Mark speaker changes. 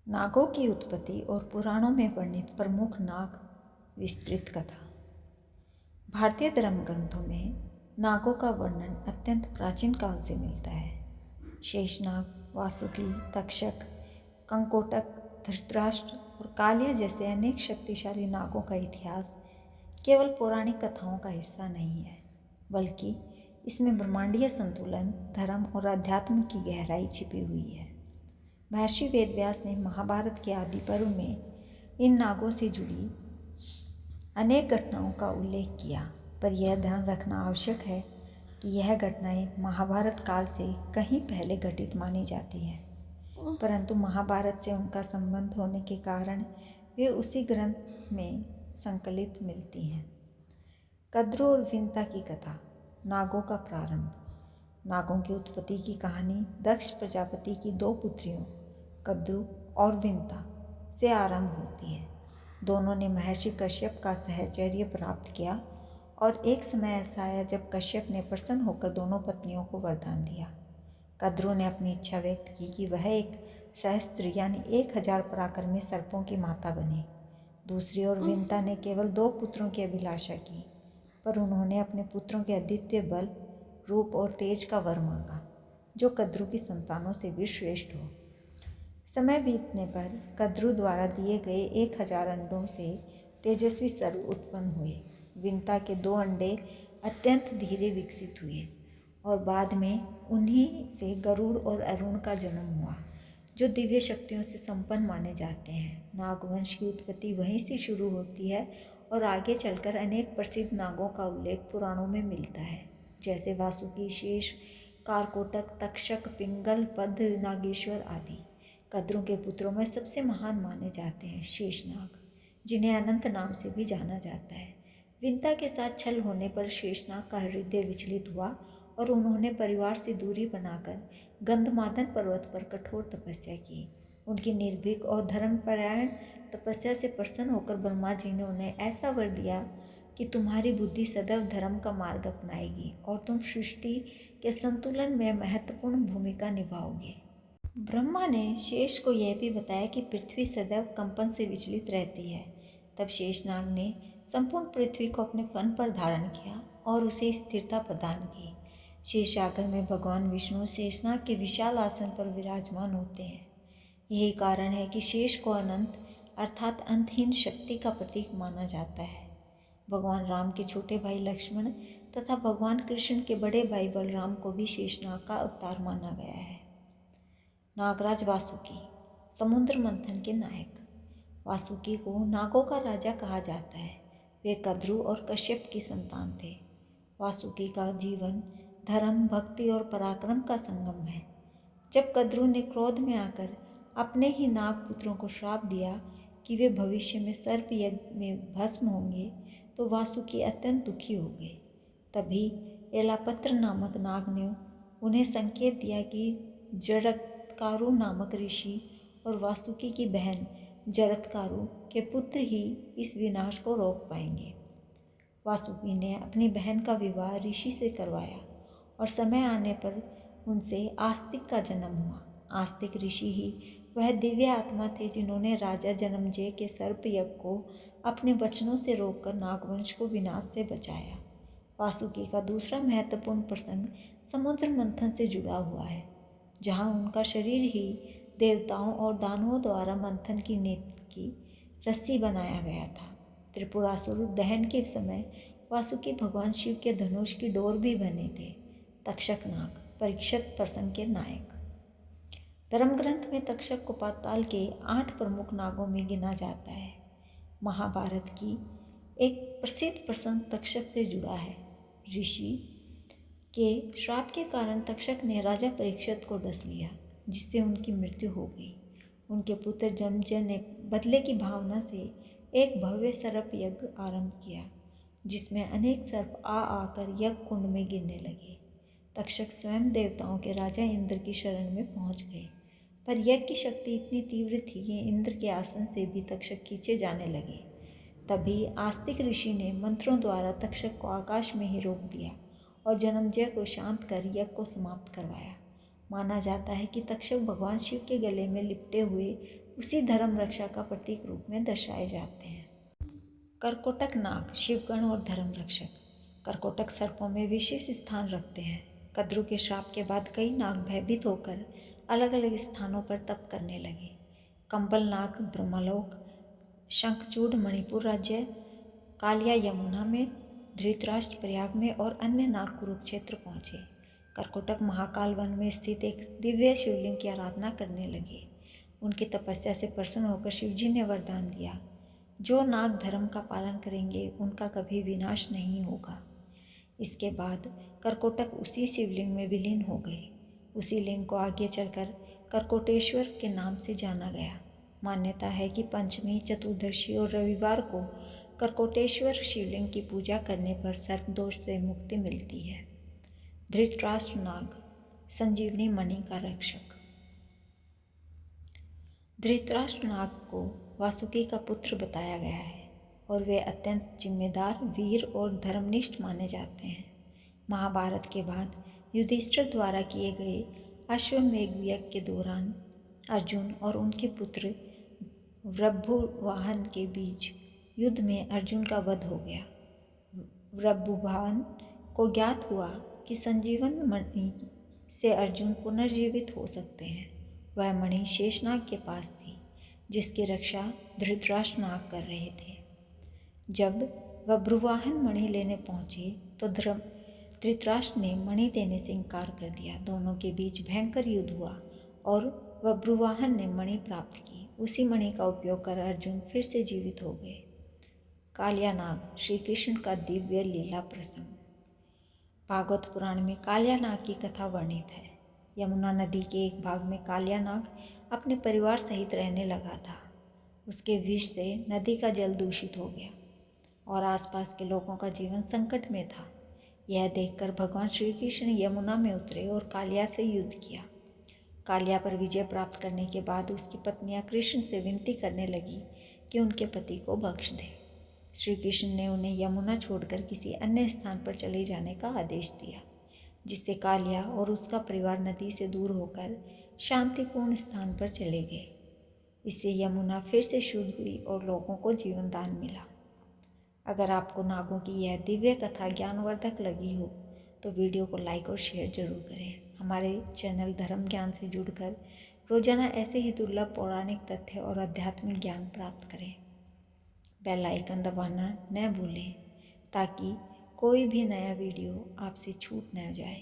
Speaker 1: नागों की उत्पत्ति और पुराणों में वर्णित प्रमुख नाग विस्तृत कथा। भारतीय धर्म ग्रंथों में नागों का वर्णन अत्यंत प्राचीन काल से मिलता है। शेषनाग, वासुकी, तक्षक, कंकोटक, धृतराष्ट्र और कालिया जैसे अनेक शक्तिशाली नागों का इतिहास केवल पौराणिक कथाओं का हिस्सा नहीं है, बल्कि इसमें ब्रह्मांडीय संतुलन, धर्म और अध्यात्म की गहराई छिपी हुई है। महर्षि वेदव्यास ने महाभारत के आदि पर्व में इन नागों से जुड़ी अनेक घटनाओं का उल्लेख किया, पर यह ध्यान रखना आवश्यक है कि यह घटनाएं महाभारत काल से कहीं पहले घटित मानी जाती हैं, परंतु महाभारत से उनका संबंध होने के कारण वे उसी ग्रंथ में संकलित मिलती हैं। कद्रू और विंता की कथा। नागों का प्रारंभ। नागों की उत्पत्ति की कहानी दक्ष प्रजापति की दो पुत्रियों कद्रू और विंता से आरंभ होती है। दोनों ने महर्षि कश्यप का सहचर्य प्राप्त किया और एक समय ऐसा आया जब कश्यप ने प्रसन्न होकर दोनों पत्नियों को वरदान दिया। कद्रू ने अपनी इच्छा व्यक्त की कि वह एक सहस्त्र यानी 1000 पराक्रमी सर्पों की माता बने। दूसरी ओर विंता ने केवल 2 पुत्रों की अभिलाषा की, पर उन्होंने अपने पुत्रों के अद्वितीय बल, रूप और तेज का वर मांगा, जो कद्रू की संतानों से भी श्रेष्ठ हो। समय बीतने पर कद्रू द्वारा दिए गए 1000 अंडों से तेजस्वी सर्प उत्पन्न हुए। विंता के 2 अंडे अत्यंत धीरे विकसित हुए और बाद में उन्हीं से गरुड़ और अरुण का जन्म हुआ, जो दिव्य शक्तियों से संपन्न माने जाते हैं। नागवंश की उत्पत्ति वहीं से शुरू होती है और आगे चलकर अनेक प्रसिद्ध नागों का उल्लेख पुराणों में मिलता है, जैसे वासुकी, शेष, कारकोटक, तक्षक, पिंगल, पद्म, नागेश्वर आदि। कद्रू के पुत्रों में सबसे महान माने जाते हैं शेषनाग, जिन्हें अनंत नाम से भी जाना जाता है। विंता के साथ छल होने पर शेषनाग का हृदय विचलित हुआ और उन्होंने परिवार से दूरी बनाकर गंधमादन पर्वत पर कठोर तपस्या की। उनकी निर्भीक और धर्मपरायण तपस्या से प्रसन्न होकर ब्रह्मा जी ने उन्हें ऐसा वर दिया कि तुम्हारी बुद्धि सदैव धर्म का मार्ग अपनाएगी और तुम सृष्टि के संतुलन में महत्वपूर्ण भूमिका निभाओगे। ब्रह्मा ने शेष को यह भी बताया कि पृथ्वी सदैव कंपन से विचलित रहती है। तब शेषनाग ने संपूर्ण पृथ्वी को अपने फन पर धारण किया और उसे स्थिरता प्रदान की। शेषागर में भगवान विष्णु शेषनाग के विशाल आसन पर विराजमान होते हैं। यही कारण है कि शेष को अनंत अर्थात अंतहीन शक्ति का प्रतीक माना जाता है। भगवान राम के छोटे भाई लक्ष्मण तथा भगवान कृष्ण के बड़े भाई बलराम को भी शेषनाग का अवतार माना गया है। नागराज वासुकी, समुद्र मंथन के नायक। वासुकी को नागों का राजा कहा जाता है। वे कद्रू और कश्यप की संतान थे। वासुकी का जीवन धर्म, भक्ति और पराक्रम का संगम है। जब कद्रू ने क्रोध में आकर अपने ही नाग पुत्रों को श्राप दिया कि वे भविष्य में सर्प यज्ञ में भस्म होंगे, तो वासुकी अत्यंत दुखी हो गए। तभी एलापत्र नामक नाग ने उन्हें संकेत दिया कि जरत्कारु नामक ऋषि और वासुकी की बहन जरत्कारु के पुत्र ही इस विनाश को रोक पाएंगे। वासुकी ने अपनी बहन का विवाह ऋषि से करवाया और समय आने पर उनसे आस्तिक का जन्म हुआ। आस्तिक ऋषि ही वह दिव्य आत्मा थे जिन्होंने राजा जन्मजय के सर्प यज्ञ को अपने वचनों से रोककर नागवंश को विनाश से बचाया। वासुकी का दूसरा महत्वपूर्ण प्रसंग समुद्र मंथन से जुड़ा हुआ है, जहाँ उनका शरीर ही देवताओं और दानवों द्वारा मंथन की नीति की रस्सी बनाया गया था। त्रिपुरासुर दहन के समय वासुकी भगवान शिव के धनुष की डोर भी बने थे। तक्षक नाग, परीक्षित प्रसंग के नायक। धर्म ग्रंथ में तक्षक को पाताल के 8 प्रमुख नागों में गिना जाता है। महाभारत की एक प्रसिद्ध प्रसंग तक्षक से जुड़ा है। ऋषि के श्राप के कारण तक्षक ने राजा परीक्षित को डस लिया, जिससे उनकी मृत्यु हो गई। उनके पुत्र जमजय ने बदले की भावना से एक भव्य सर्प यज्ञ आरंभ किया, जिसमें अनेक सर्प आ आकर यज्ञ कुंड में गिरने लगे। तक्षक स्वयं देवताओं के राजा इंद्र की शरण में पहुंच गए, पर यज्ञ की शक्ति इतनी तीव्र थी कि इंद्र के आसन से भी तक्षक खींचे जाने लगे। तभी आस्तिक ऋषि ने मंत्रों द्वारा तक्षक को आकाश में ही रोक दिया और जन्मजय को शांत कर यज्ञ को समाप्त करवाया। माना जाता है कि तक्षक भगवान शिव के गले में लिपटे हुए उसी धर्म रक्षा का प्रतीक रूप में दर्शाए जाते हैं। करकोटक नाग शिवगण और धर्म रक्षक। करकोटक सर्पों में विशेष स्थान रखते हैं। कद्रु के श्राप के बाद कई नाग भयभीत होकर अलग अलग स्थानों पर तप करने लगे। कंबल नाग ब्रह्मलोक, शंखचूड़ मणिपुर राज्य, कालिया यमुना में, धृतराष्ट्र प्रयाग में और अन्य नाग कुरुक्षेत्र पहुँचे। करकोटक महाकाल वन में स्थित एक दिव्य शिवलिंग की आराधना करने लगे। उनकी तपस्या से प्रसन्न होकर शिवजी ने वरदान दिया, जो नाग धर्म का पालन करेंगे उनका कभी विनाश नहीं होगा। इसके बाद करकोटक उसी शिवलिंग में विलीन हो गए। उसी लिंग को आगे चलकर करकोटेश्वर के नाम से जाना गया। मान्यता है कि पंचमी, चतुर्दशी और रविवार को करकोटेश्वर शिवलिंग की पूजा करने पर सर्प दोष से मुक्ति मिलती है। धृतराष्ट्र नाग संजीवनी मणि का रक्षक। धृतराष्ट्र नाग को वासुकी का पुत्र बताया गया है और वे अत्यंत जिम्मेदार, वीर और धर्मनिष्ठ माने जाते हैं। महाभारत के बाद युधिष्ठिर द्वारा किए गए अश्वमेध यज्ञ के दौरान अर्जुन और उनके पुत्र वृषभवाहन के बीच युद्ध में अर्जुन का वध हो गया। वृषभवाहन को ज्ञात हुआ कि संजीवन मणि से अर्जुन पुनर्जीवित हो सकते हैं। वह मणि शेषनाग के पास थी, जिसकी रक्षा धृतराष्ट्र नाग कर रहे थे। जब बभ्रुवाहन मणि लेने पहुंचे तो धृतराष्ट्र ने मणि देने से इनकार कर दिया। दोनों के बीच भयंकर युद्ध हुआ और बभ्रुवाहन ने मणि प्राप्त की। उसी मणि का उपयोग कर अर्जुन फिर से जीवित हो गए। कालिया नाग श्री कृष्ण का दिव्य लीला प्रसंग। भागवत पुराण में कालिया नाग की कथा वर्णित है। यमुना नदी के एक भाग में कालिया नाग अपने परिवार सहित रहने लगा था। उसके विष से नदी का जल दूषित हो गया और आसपास के लोगों का जीवन संकट में था। यह देखकर भगवान श्री कृष्ण यमुना में उतरे और कालिया से युद्ध किया। कालिया पर विजय प्राप्त करने के बाद उसकी पत्नियां कृष्ण से विनती करने लगी कि उनके पति को बख्श दे। श्री कृष्ण ने उन्हें यमुना छोड़कर किसी अन्य स्थान पर चले जाने का आदेश दिया, जिससे कालिया और उसका परिवार नदी से दूर होकर शांतिपूर्ण स्थान पर चले गए। इससे यमुना फिर से शुद्ध हुई और लोगों को जीवन दान मिला। अगर आपको नागों की यह दिव्य कथा ज्ञानवर्धक लगी हो तो वीडियो को लाइक और शेयर जरूर करें। हमारे चैनल धर्म ज्ञान से जुड़कर रोजाना ऐसे ही दुर्लभ पौराणिक तथ्य और आध्यात्मिक ज्ञान प्राप्त करें। बेल आइकन दबाना न भूलें ताकि कोई भी नया वीडियो आपसे छूट न जाए।